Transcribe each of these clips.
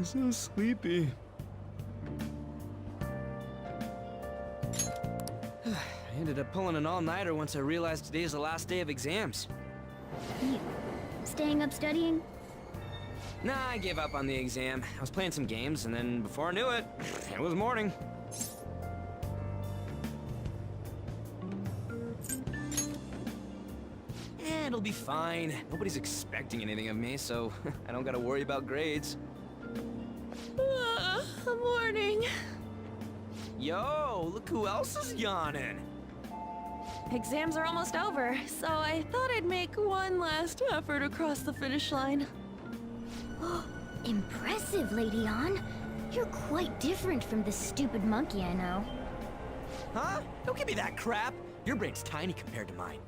so sleepy. I ended up pulling an all-nighter once I realized today's the last day of exams. You staying up studying? Nah, I gave up on the exam. I was playing some games, and then before I knew it, it was morning. It'll be fine. Nobody's expecting anything of me, so I don't gotta worry about grades. Morning. Yo, look who else is yawning. Exams are almost over, so I thought I'd make one last effort across the finish line. Impressive, Lady Ann. You're quite different from the stupid monkey I know. Huh? Don't give me that crap. Your brain's tiny compared to mine.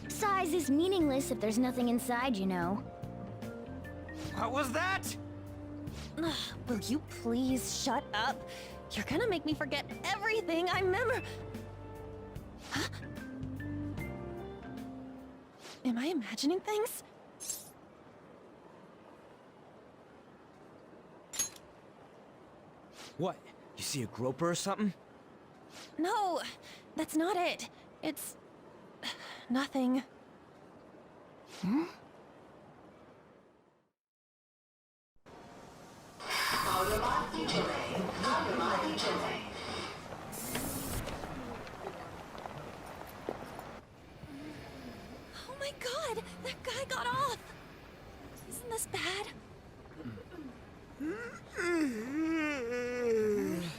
Size is meaningless if there's nothing inside, you know. What was that? Will you please shut up? You're gonna make me forget everything I remember. Huh? Am I imagining things? What? You see a groper or something? No, that's not it. It's... nothing. Hmm? Oh my god! That guy got off! Isn't this bad?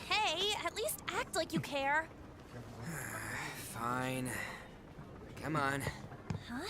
Hey, at least act like you care. Fine. Come on. Huh?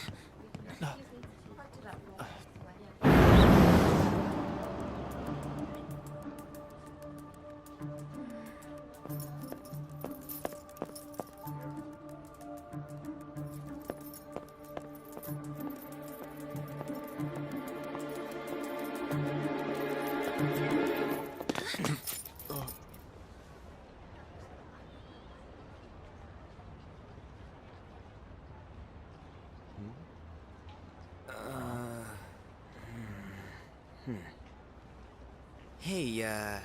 Hey, are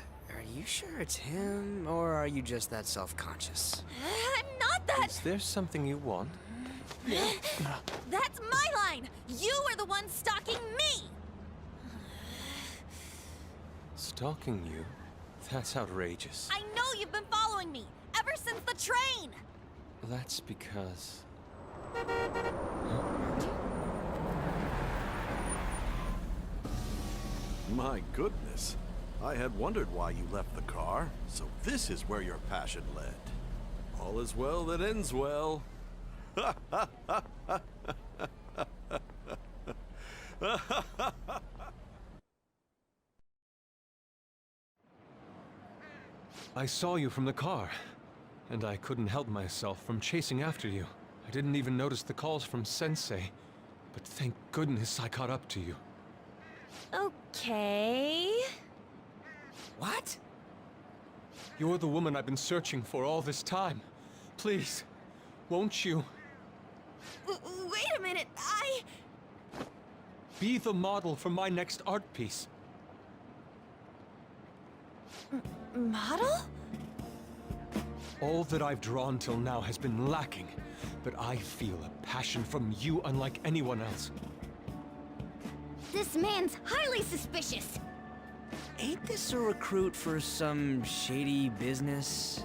you sure it's him, or are you just that self-conscious? I'm not that... Is there something you want? That's my line! You are the one stalking me! Stalking you? That's outrageous. I know you've been following me, ever since the train! That's because... My goodness. I had wondered why you left the car, so this is where your passion led. All is well that ends well. I saw you from the car, and I couldn't help myself from chasing after you. I didn't even notice the calls from Sensei, but thank goodness I caught up to you. Okay... What? You're the woman I've been searching for all this time. Please, won't you Wait a minute, be the model for my next art piece? Model? All that I've drawn till now has been lacking, but I feel a passion from you unlike anyone else. This man's highly suspicious. Ain't this a recruit for some shady business?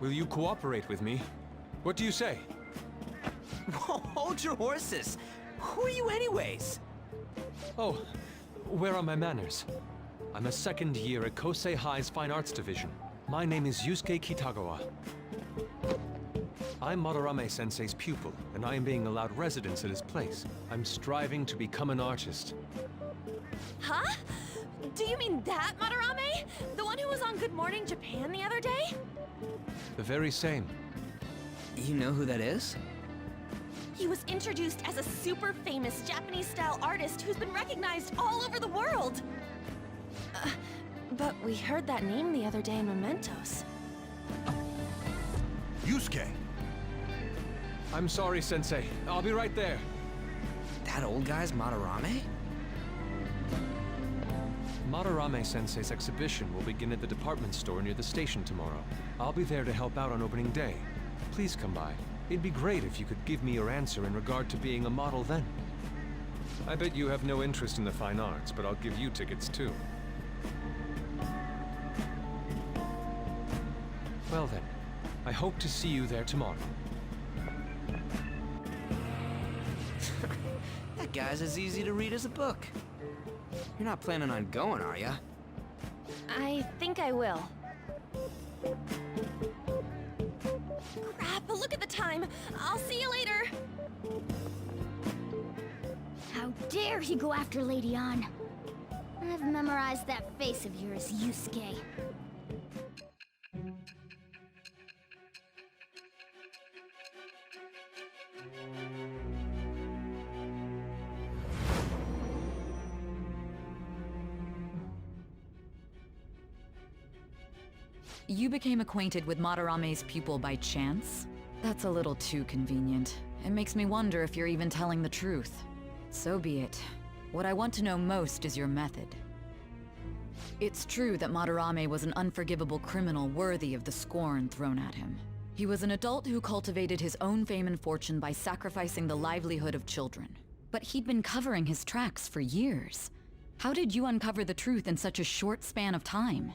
Will you cooperate with me? What do you say? Whoa, hold your horses! Who are you anyways? Oh, where are my manners? I'm a second year at Kosei High's Fine Arts Division. My name is Yusuke Kitagawa. I'm Madarame-sensei's pupil, and I am being allowed residence at his place. I'm striving to become an artist. Huh? Do you mean that Madarame? The one who was on Good Morning Japan the other day? The very same. You know who that is? He was introduced as a super famous Japanese-style artist who's been recognized all over the world. But we heard that name the other day in Mementos. Yusuke! I'm sorry, Sensei. I'll be right there. That old guy's Madarame? Madarame-sensei's exhibition will begin at the department store near the station tomorrow. I'll be there to help out on opening day. Please come by. It'd be great if you could give me your answer in regard to being a model then. I bet you have no interest in the fine arts, but I'll give you tickets too. Well then, I hope to see you there tomorrow. That guy's as easy to read as a book. You're not planning on going, are ya? I think I will. Crap, look at the time. I'll see you later. How dare he go after Lady Ann? I've memorized that face of yours, Yusuke. You became acquainted with Madarame's pupil by chance? That's a little too convenient. It makes me wonder if you're even telling the truth. So be it. What I want to know most is your method. It's true that Madarame was an unforgivable criminal worthy of the scorn thrown at him. He was an adult who cultivated his own fame and fortune by sacrificing the livelihood of children. But he'd been covering his tracks for years. How did you uncover the truth in such a short span of time?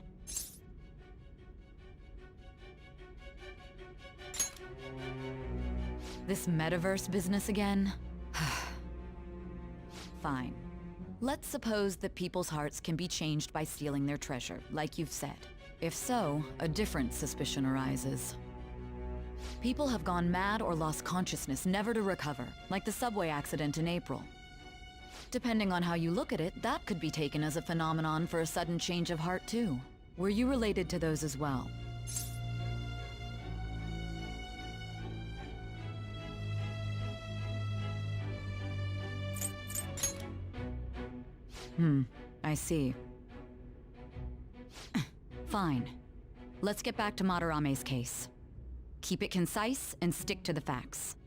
This metaverse business again? Fine. Let's suppose that people's hearts can be changed by stealing their treasure, like you've said. If so, a different suspicion arises. People have gone mad or lost consciousness, never to recover, like the subway accident in April. Depending on how you look at it, that could be taken as a phenomenon for a sudden change of heart too. Were you related to those as well? I see. Fine. Let's get back to Madarame's case. Keep it concise and stick to the facts.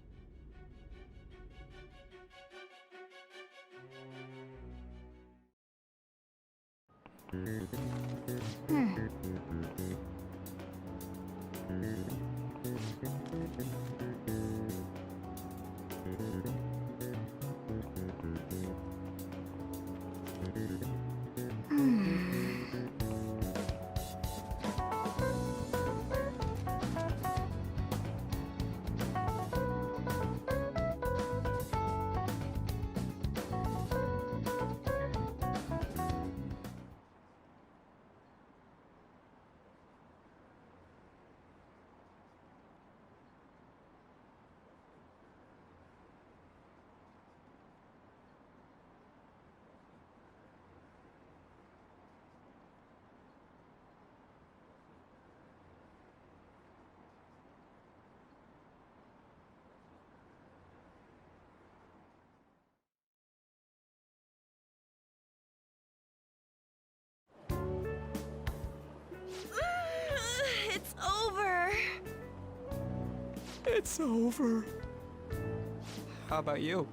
It's over. It's over. How about you?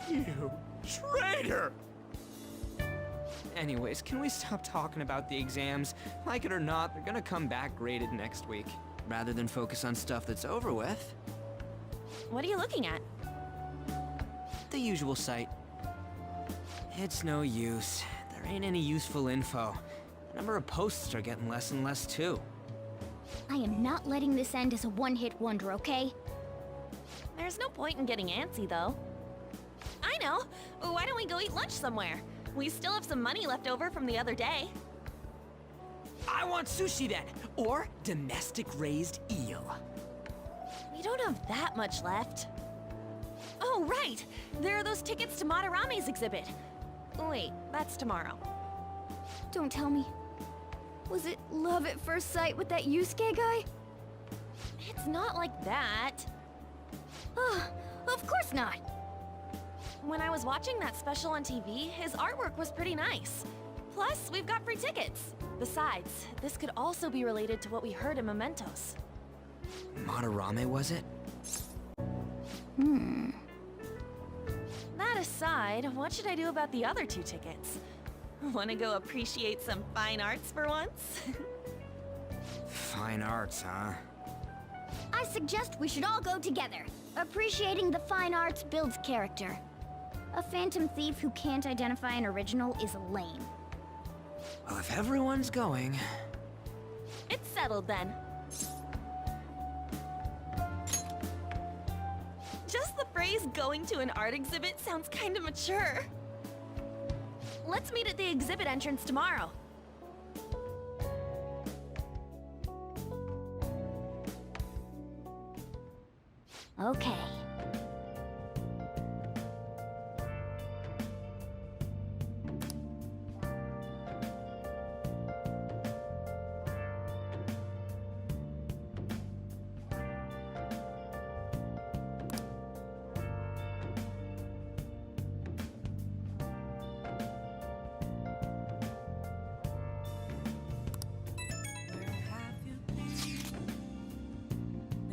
You traitor! Anyways, can we stop talking about the exams? Like it or not, they're gonna come back graded next week. Rather than focus on stuff that's over with. What are you looking at? The usual site. It's no use. There ain't any useful info. The number of posts are getting less and less too. I am not letting this end as a one-hit wonder, okay? There's no point in getting antsy, though. I know! Why don't we go eat lunch somewhere? We still have some money left over from the other day. I want sushi then! Or domestic-raised eel. We don't have that much left. Oh, right! There are those tickets to Madarame's exhibit. Wait, that's tomorrow. Don't tell me. Was it love at first sight with that Yusuke guy? It's not like that. Of course not. When I was watching that special on TV, his artwork was pretty nice. Plus, we've got free tickets. Besides, this could also be related to what we heard in Mementos. Madarame, was it? That aside, what should I do about the other 2 tickets? Wanna go appreciate some fine arts for once? Fine arts, huh? I suggest we should all go together. Appreciating the fine arts builds character. A phantom thief who can't identify an original is lame. Well, if everyone's going... It's settled then. Just the phrase going to an art exhibit sounds kinda mature. Let's meet at the exhibit entrance tomorrow. Okay. Where have you been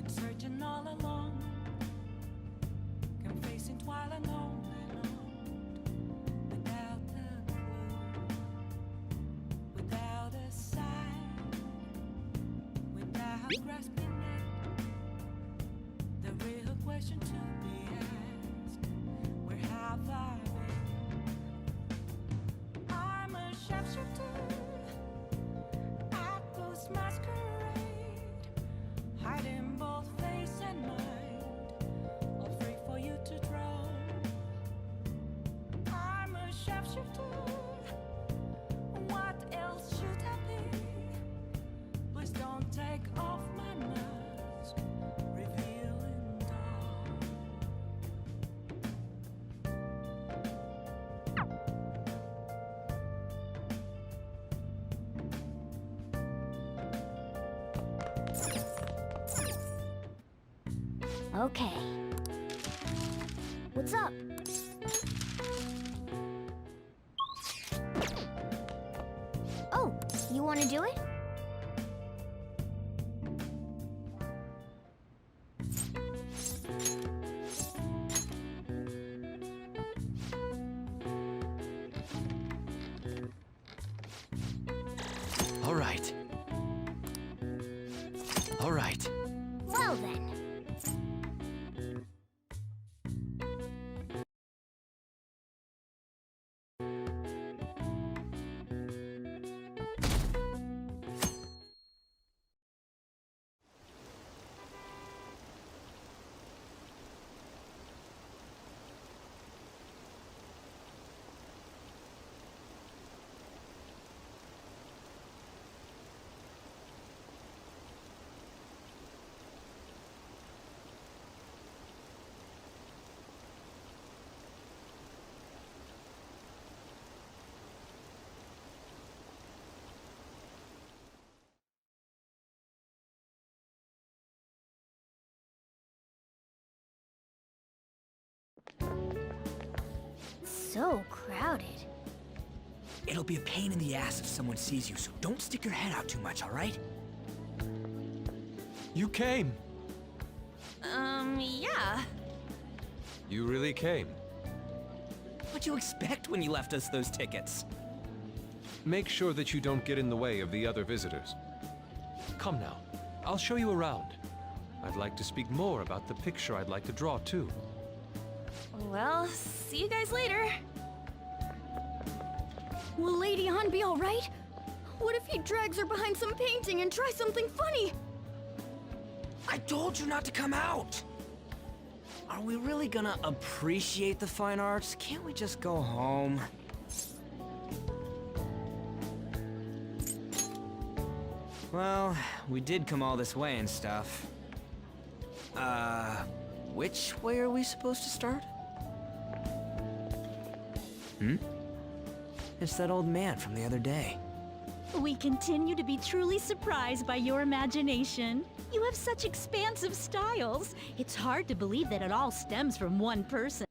searching all along, confessing twilight on and on, without a clue, without a sign, without grasping it. The real question to be asked: where have I been? I'm a sharpshooter at Ghost Masquerade, hiding both face and mind, all free for you to draw. I'm a sharpshooter. What else should I be? Please don't take off my mask, revealing dawn. Okay. What's up? Oh, you want to do it? All right. All right. Well then. So crowded. It'll be a pain in the ass if someone sees you, so don't stick your head out too much, all right? You came. Yeah. You really came. What'd you expect when you left us those tickets? Make sure that you don't get in the way of the other visitors. Come now, I'll show you around. I'd like to speak more about the picture I'd like to draw, too. Well, see you guys later. Will Lady Han be alright? What if he drags her behind some painting and tries something funny? I told you not to come out! Are we really gonna appreciate the fine arts? Can't we just go home? Well, we did come all this way and stuff. Which way are we supposed to start? It's that old man from the other day. We continue to be truly surprised by your imagination. You have such expansive styles. It's hard to believe that it all stems from one person.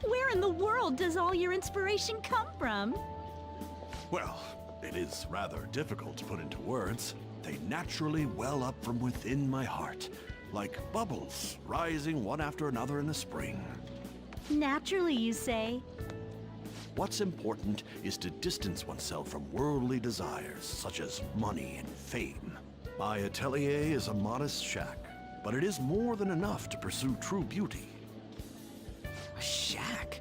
Where in the world does all your inspiration come from? Well, it is rather difficult to put into words. They naturally well up from within my heart. like bubbles rising one after another in the spring. Naturally, you say. What's important is to distance oneself from worldly desires, such as money and fame. My atelier is a modest shack, but it is more than enough to pursue true beauty. A shack?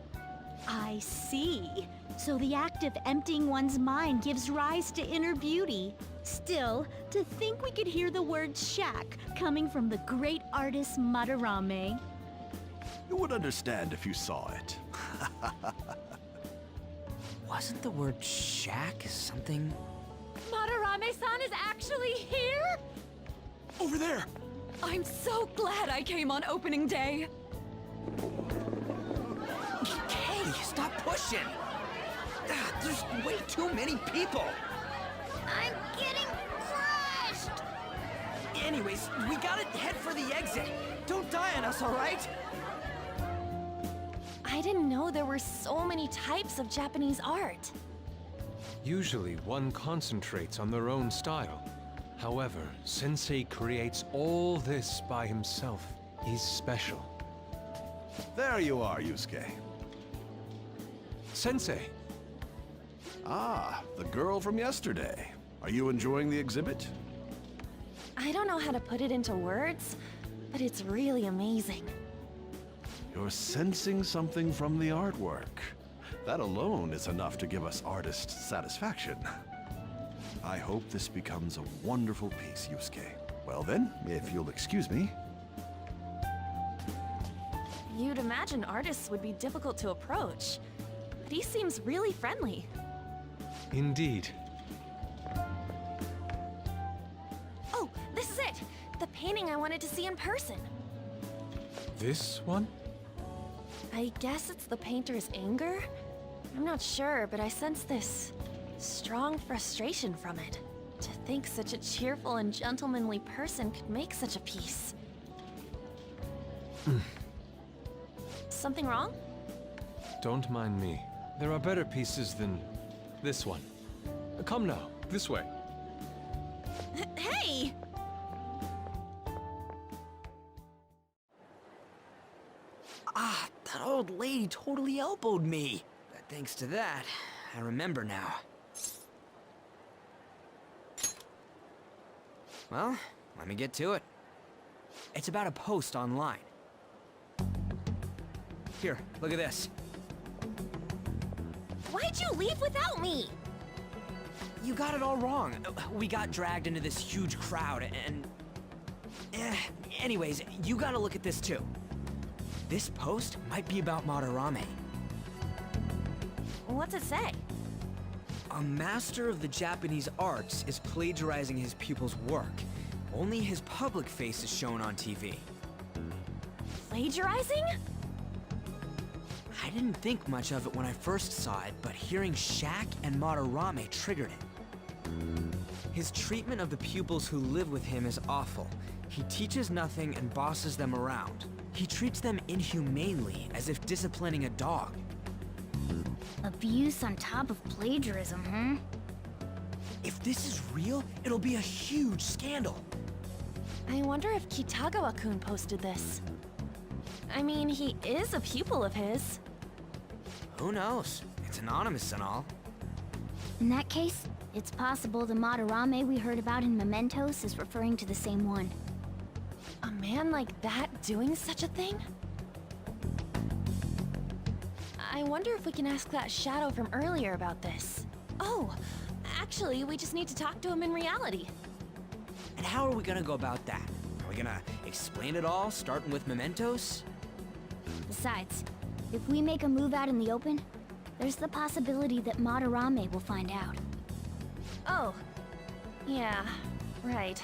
I see. So the act of emptying one's mind gives rise to inner beauty. Still, to think we could hear the word shack coming from the great artist Madarame. You would understand if you saw it. Wasn't the word shack something? Madarame-san is actually here? Over there! I'm so glad I came on opening day. Hey, stop pushing! There's way too many people! I'm getting crushed! Anyways, we gotta head for the exit. Don't die on us, alright? I didn't know there were so many types of Japanese art. Usually, one concentrates on their own style. However, Sensei creates all this by himself. He's special. There you are, Yusuke. Sensei! Ah, the girl from yesterday. Are you enjoying the exhibit? I don't know how to put it into words, but it's really amazing. You're sensing something from the artwork. That alone is enough to give us artist satisfaction. I hope this becomes a wonderful piece, Yusuke. Well then, if you'll excuse me. You'd imagine artists would be difficult to approach, but he seems really friendly. Indeed. Oh, this is it! The painting I wanted to see in person. This one? I guess it's the painter's anger? I'm not sure, but I sense this strong frustration from it. To think such a cheerful and gentlemanly person could make such a piece. Something wrong? Don't mind me. There are better pieces than this one. Come now, this way. Hey! Ah, that old lady totally elbowed me. But thanks to that, I remember now. Well, let me get to it. It's about a post online. Here, look at this. Why'd you leave without me? You got it all wrong. We got dragged into this huge crowd and... anyways, you gotta look at this too. This post might be about Madarame. What's it say? A master of the Japanese arts is plagiarizing his pupil's work. Only his public face is shown on TV. Plagiarizing? I didn't think much of it when I first saw it, but hearing Shack and Madarame triggered it. His treatment of the pupils who live with him is awful. He teaches nothing and bosses them around. He treats them inhumanely, as if disciplining a dog. Abuse on top of plagiarism, huh? If this is real, it'll be a huge scandal. I wonder if Kitagawa-kun posted this. I mean, he is a pupil of his. Who knows? It's anonymous and all. In that case, it's possible the Madarame we heard about in Mementos is referring to the same one. A man like that doing such a thing? I wonder if we can ask that shadow from earlier about this. Oh, actually, we just need to talk to him in reality. And how are we gonna go about that? Are we gonna explain it all, starting with Mementos? Besides, if we make a move out in the open, there's the possibility that Madarame will find out. Oh, yeah, right.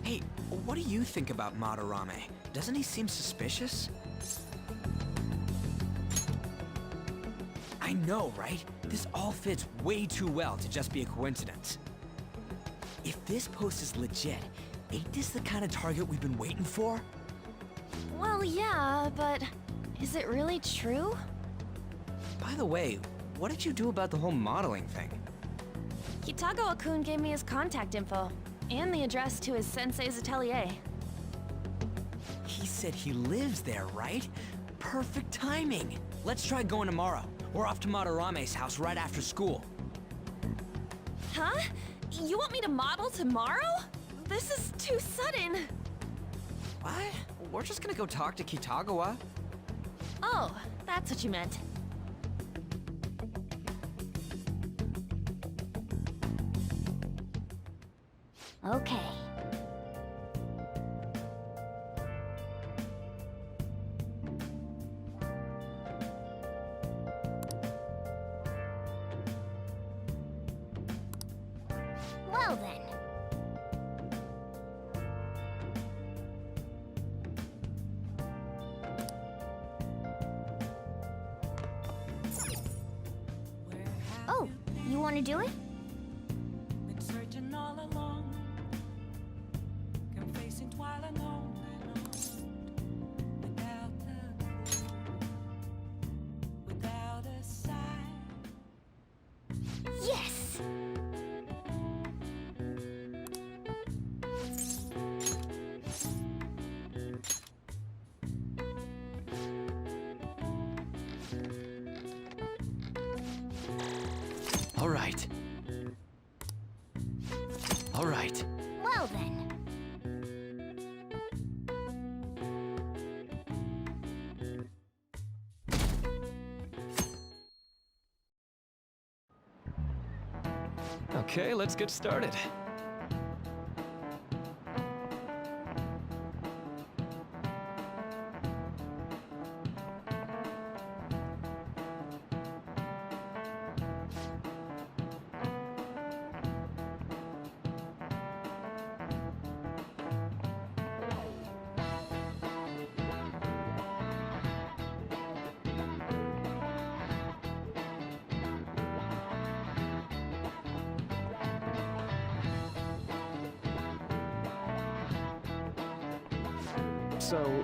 Hey, what do you think about Madarame? Doesn't he seem suspicious? I know, right? This all fits way too well to just be a coincidence. If this post is legit, ain't this the kind of target we've been waiting for? Well, yeah, but is it really true? By the way, what did you do about the whole modeling thing? Kitagawa-kun gave me his contact info, and the address to his sensei's atelier. said he lives there, right? Perfect timing. Let's try going tomorrow. We're off to Madarame's house right after school. Huh? You want me to model tomorrow? This is too sudden. What? We're just gonna go talk to Kitagawa. Oh, that's what you meant. Okay. Well then. Oh, you want to do it? Been searching all along, confessing twilight on and on, without a clue, without a sign. Yes! All right. All right. Well then. Okay, let's get started. So...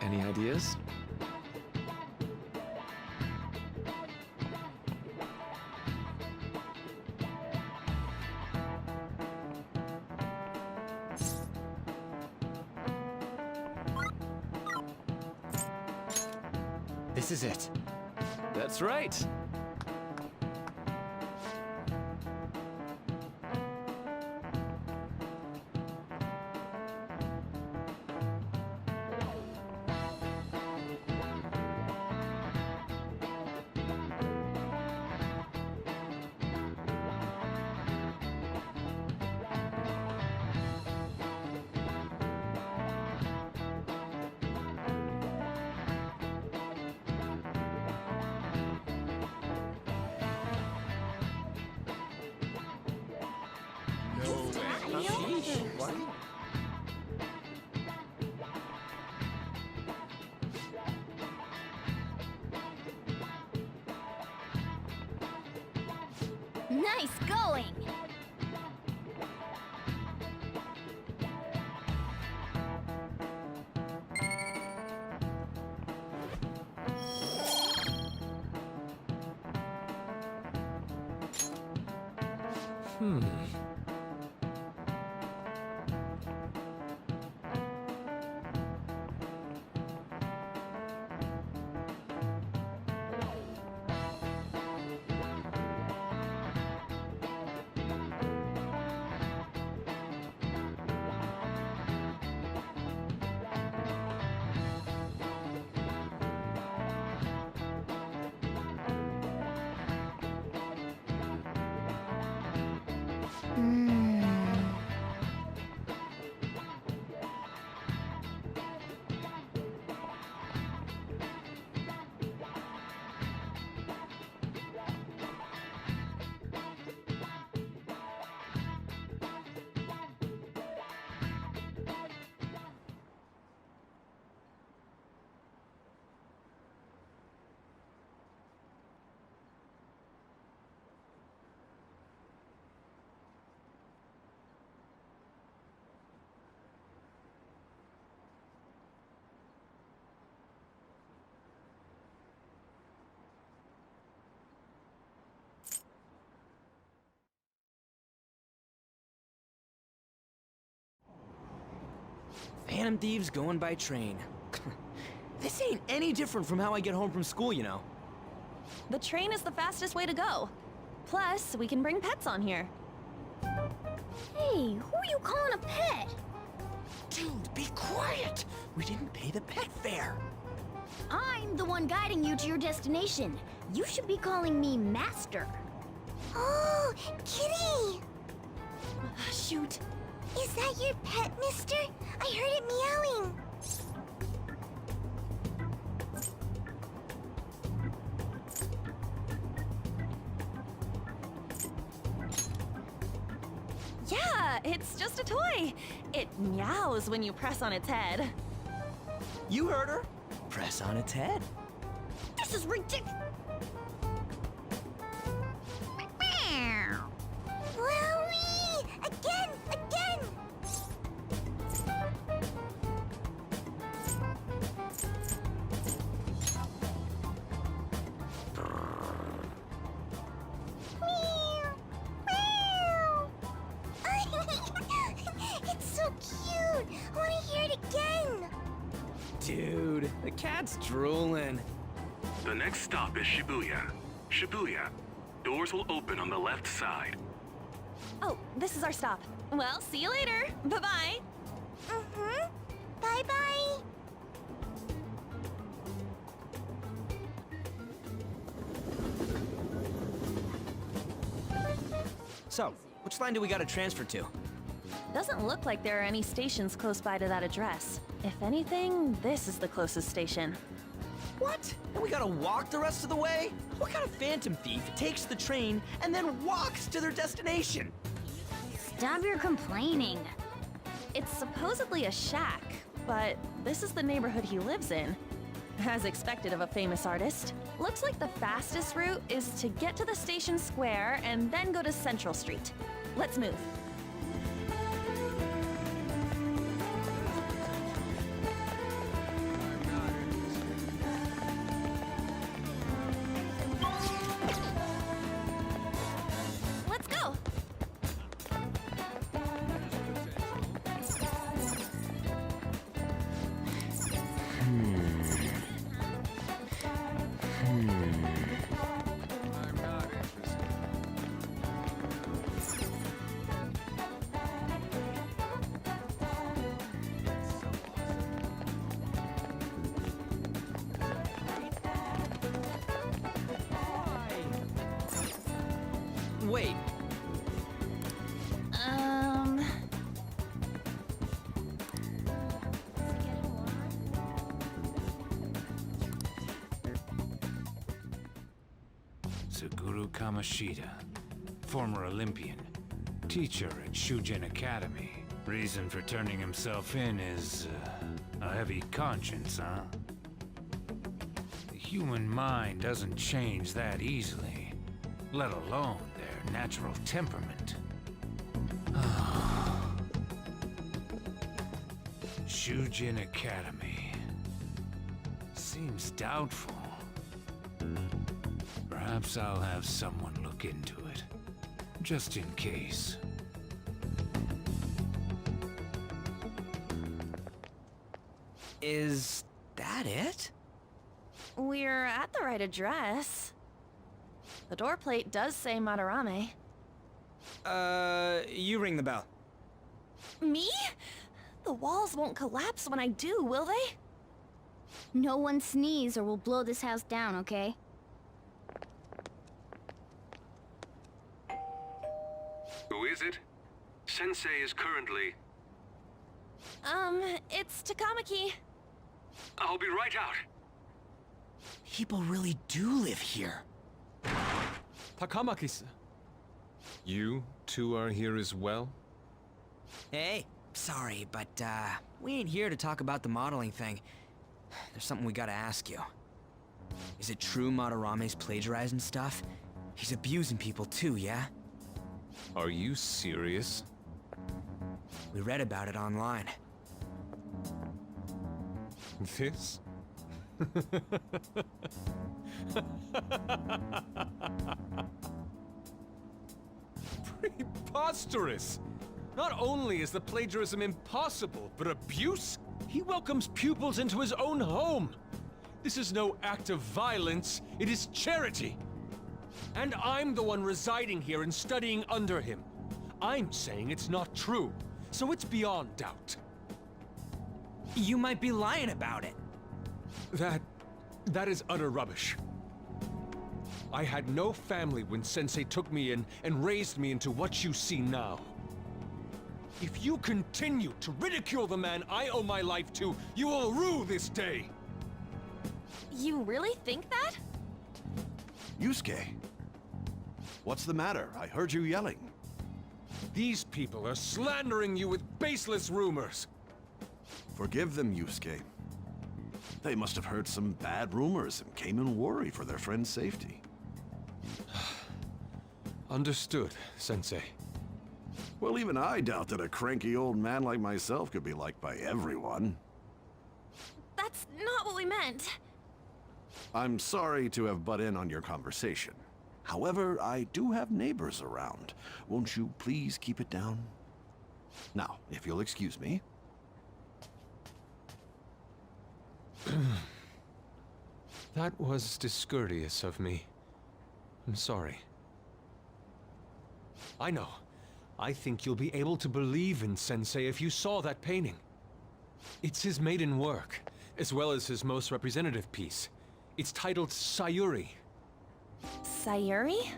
Any ideas? This is it. That's right. Nice going! Phantom thieves going by train. This ain't any different from how I get home from school, you know. The train is the fastest way to go. Plus, we can bring pets on here. Hey, who are you calling a pet? Dude, be quiet! We didn't pay the pet fare. I'm the one guiding you to your destination. You should be calling me Master. Oh, Kitty! Shoot. Is that your pet, mister? I heard it meowing. Yeah, it's just a toy. It meows when you press on its head. You heard her. Press on its head. This is ridiculous. Wowie! Again! Again! Meow! Meow! It's so cute! I want to hear it again! Dude, the cat's drooling. The next stop is Shibuya. Shibuya. Doors will open on the left side. Oh, this is our stop. Well, see you later. Bye-bye. Mm-hmm. Bye-bye! So, which line do we gotta transfer to? Doesn't look like there are any stations close by to that address. If anything, this is the closest station. What? And we gotta walk the rest of the way? What kind of phantom thief takes the train and then walks to their destination? Stop your complaining. It's supposedly a shack, but this is the neighborhood he lives in. As expected of a famous artist. Looks like the fastest route is to get to the station square and then go to Central Street. Let's move. Let's go! I'm not interested. Wait, Suguru Kamoshida, former Olympian, teacher at Shujin Academy. Reason for turning himself in is a heavy conscience, huh? The human mind doesn't change that easily, let alone their natural temperament. Shujin Academy. Seems doubtful. Perhaps I'll have someone look into it, just in case. is that it? We're at the right address. The door plate does say Madarame. You ring the bell. Me? The walls won't collapse when I do, will they? No one sneeze or we'll blow this house down, okay? Who is it? Sensei is currently... It's Takamaki. I'll be right out. People really do live here. Takamaki-san. You two are here as well? Hey, sorry, but, we ain't here to talk about the modeling thing. There's something we gotta ask you. Is it true Madarame's plagiarizing stuff? He's abusing people too, yeah? Are you serious? We read about it online. This? Preposterous! Not only is the plagiarism impossible, but abuse He welcomes pupils into his own home. This is no act of violence, it is charity. And I'm the one residing here and studying under him. I'm saying it's not true, so it's beyond doubt. You might be lying about it. That is utter rubbish. I had no family when Sensei took me in and raised me into what you see now. If you continue to ridicule the man I owe my life to, you will rue this day! You really think that? Yusuke, what's the matter? I heard you yelling. These people are slandering you with baseless rumors. Forgive them, Yusuke. They must have heard some bad rumors and came in worry for their friend's safety. Understood, Sensei. Well, even I doubt that a cranky old man like myself could be liked by everyone. That's not what we meant. I'm sorry to have butt in on your conversation. However, I do have neighbors around. Won't you please keep it down? Now, if you'll excuse me. That was discourteous of me. I'm sorry. I know. I think you'll be able to believe in Sensei if you saw that painting. It's his maiden work, as well as his most representative piece. It's titled Sayuri. Sayuri?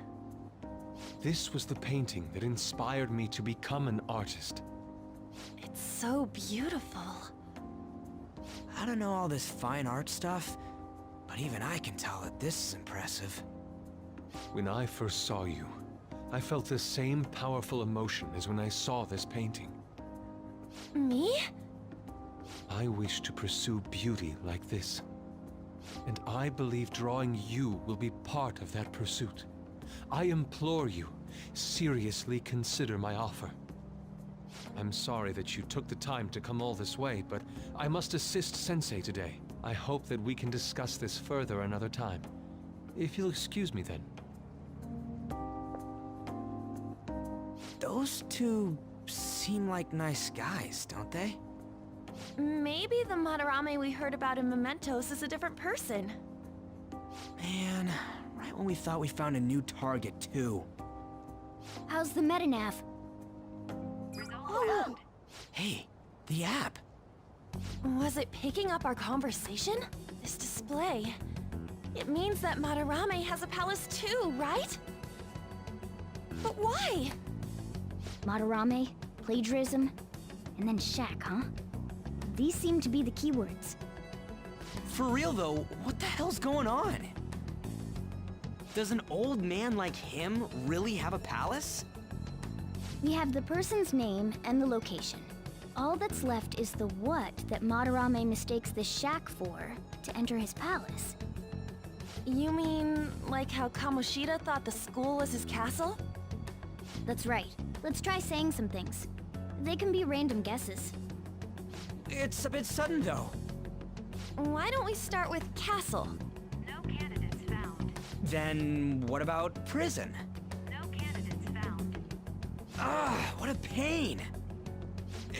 This was the painting that inspired me to become an artist. It's so beautiful. I don't know all this fine art stuff, but even I can tell that this is impressive. When I first saw you, I felt the same powerful emotion as when I saw this painting. Me? I wish to pursue beauty like this. And I believe drawing you will be part of that pursuit. I implore you, seriously consider my offer. I'm sorry that you took the time to come all this way, but I must assist Sensei today. I hope that we can discuss this further another time. If you'll excuse me then. Those two seem like nice guys, don't they? Maybe the Madarame we heard about in Mementos is a different person. Man, right when we thought we found a new target, too. How's the metanav? Oh, Hey, the app. was it picking up our conversation? This display. It means that Madarame has a palace too, right? But why? Madarame, plagiarism, and then Shack, huh? These seem to be the keywords. For real, though, what the hell's going on? Does an old man like him really have a palace? We have the person's name and the location. All that's left is the what that Madarame mistakes the shack for to enter his palace. You mean like how Kamoshida thought the school was his castle? That's right. Let's try saying some things. They can be random guesses. It's a bit sudden, though. Why don't we start with castle? No candidates found. Then what about prison? No candidates found. Ah, what a pain!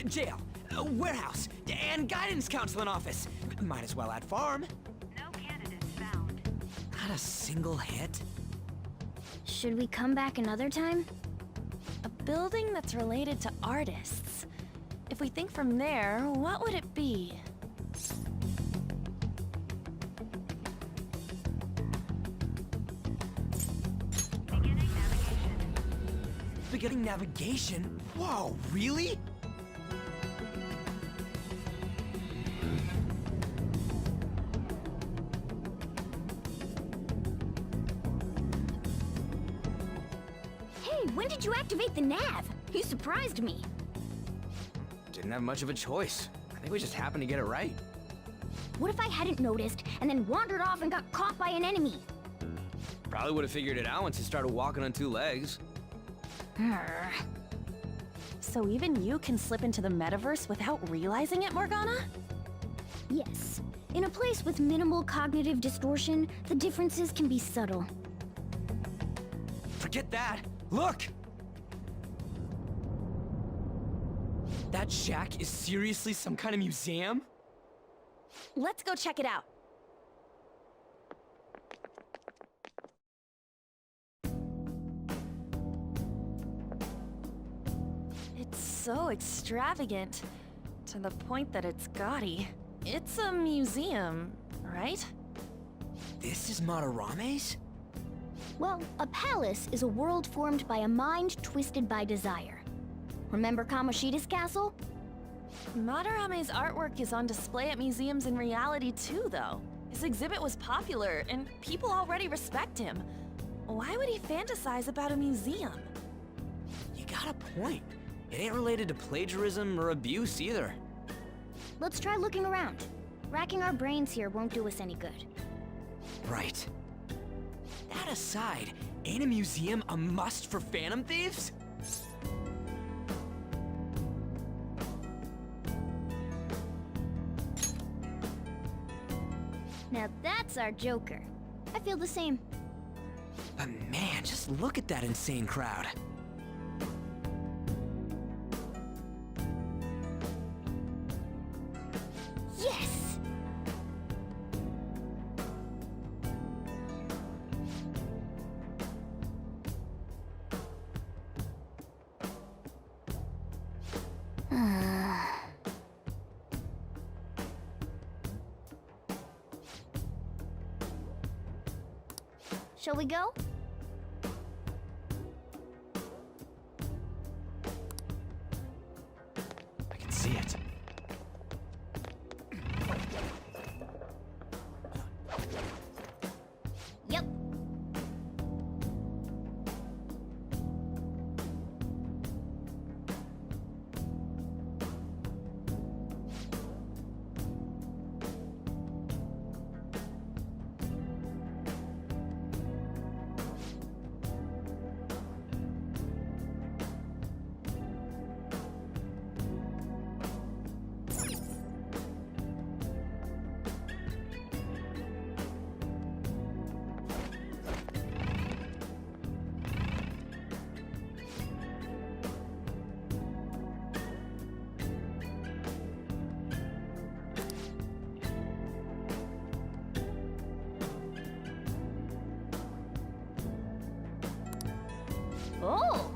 Jail, warehouse, and guidance counseling office. Might as well add farm. No candidates found. Not a single hit? Should we come back another time? A building that's related to artists. If we think from there, what would it be? Beginning navigation. Beginning navigation? Whoa, really? Hey, when did you activate the nav? You surprised me. Didn't have much of a choice. I think we just happened to get it right. What if I hadn't noticed and then wandered off and got caught by an enemy? Probably would have figured it out once you started walking on two legs. Grr. So even you can slip into the metaverse without realizing it, Morgana? Yes. In a place with minimal cognitive distortion, the differences can be subtle. Forget that! Look! That shack is seriously some kind of museum? Let's go check it out. It's so extravagant, to the point that it's gaudy. It's a museum, right? This is Madarame's? Well, a palace is a world formed by a mind twisted by desire. Remember Kamoshida's castle? Madarame's artwork is on display at museums in reality too, though. His exhibit was popular, and people already respect him. Why would he fantasize about a museum? You got a point. It ain't related to plagiarism or abuse either. Let's try looking around. Racking our brains here won't do us any good. Right. That aside, ain't a museum a must for Phantom Thieves? Now that's our Joker. I feel the same. But man, just look at that insane crowd. Yes! Shall we go? I can see it. Yep. Oh!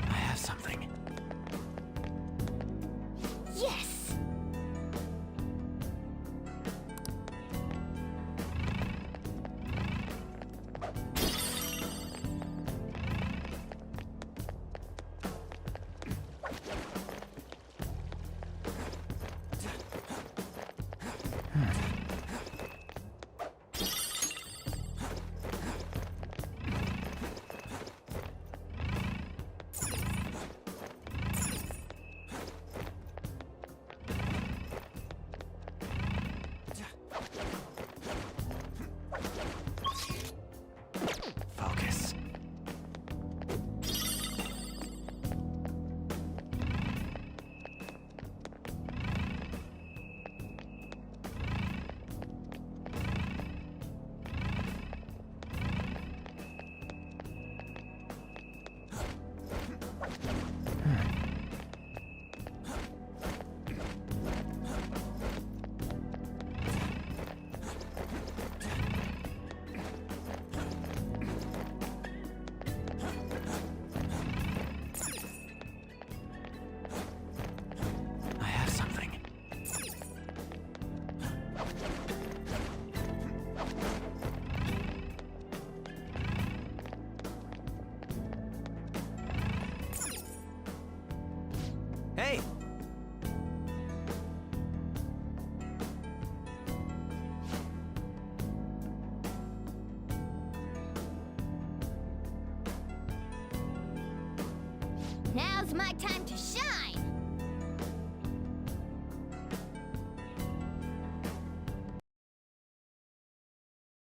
I have something. Yes! Focus. I have something. Hey! Now's my time to shine!